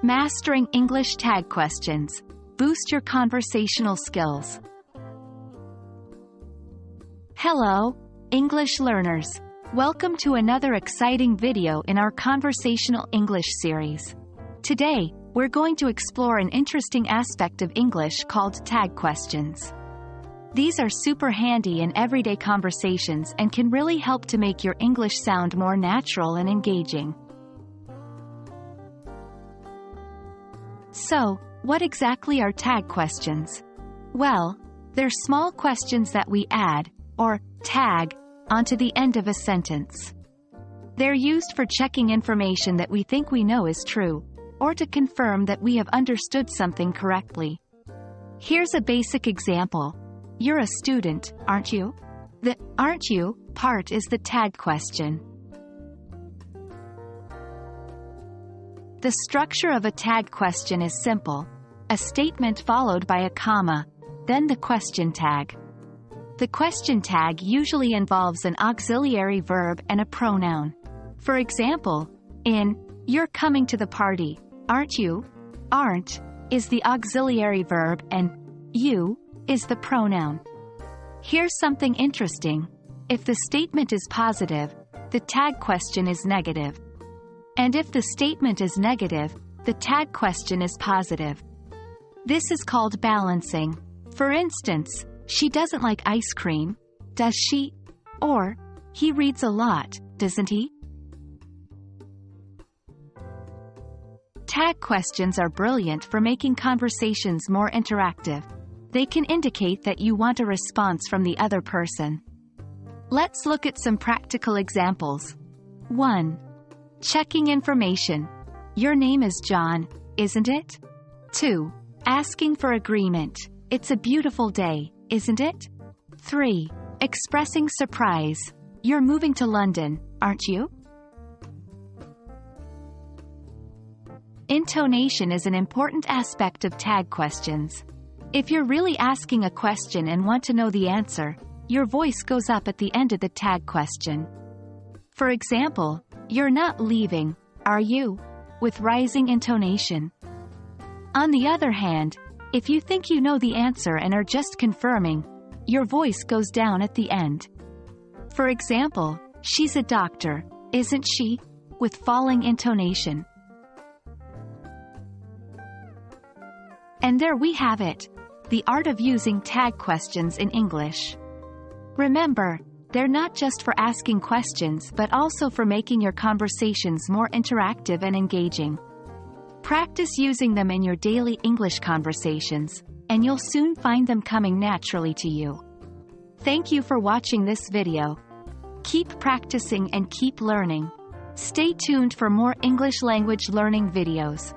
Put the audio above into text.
Mastering English Tag Questions. Boost your conversational skills. Hello, English learners. Welcome to another exciting video in our Conversational English series. Today, we're going to explore an interesting aspect of English called tag questions. These are super handy in everyday conversations and can really help to make your English sound more natural and engaging. So, what exactly are tag questions? Well, they're small questions that we add, or tag, onto the end of a sentence. They're used for checking information that we think we know is true, or to confirm that we have understood something correctly. Here's a basic example. You're a student, aren't you? The "aren't you" part is the tag question. The structure of a tag question is simple. A statement followed by a comma, then the question tag. The question tag usually involves an auxiliary verb and a pronoun. For example, in "You're coming to the party, aren't you?" "aren't" is the auxiliary verb and "you" is the pronoun. Here's something interesting. If the statement is positive, the tag question is negative. And if the statement is negative, the tag question is positive. This is called balancing. For instance, she doesn't like ice cream, does she? Or, he reads a lot, doesn't he? Tag questions are brilliant for making conversations more interactive. They can indicate that you want a response from the other person. Let's look at some practical examples. 1. Checking information. Your name is John, isn't it? 2. Asking for agreement. It's a beautiful day, isn't it? 3. Expressing surprise. You're moving to London, aren't you? Intonation is an important aspect of tag questions. If you're really asking a question and want to know the answer, your voice goes up at the end of the tag question. For example, "You're not leaving, are you?" with rising intonation. On the other hand, if you think you know the answer and are just confirming, your voice goes down at the end. For example, "She's a doctor, isn't she?" with falling intonation. And there we have it. The art of using tag questions in English. Remember, they're not just for asking questions but also for making your conversations more interactive and engaging. Practice using them in your daily English conversations, and you'll soon find them coming naturally to you. Thank you for watching this video. Keep practicing and keep learning. Stay tuned for more English language learning videos.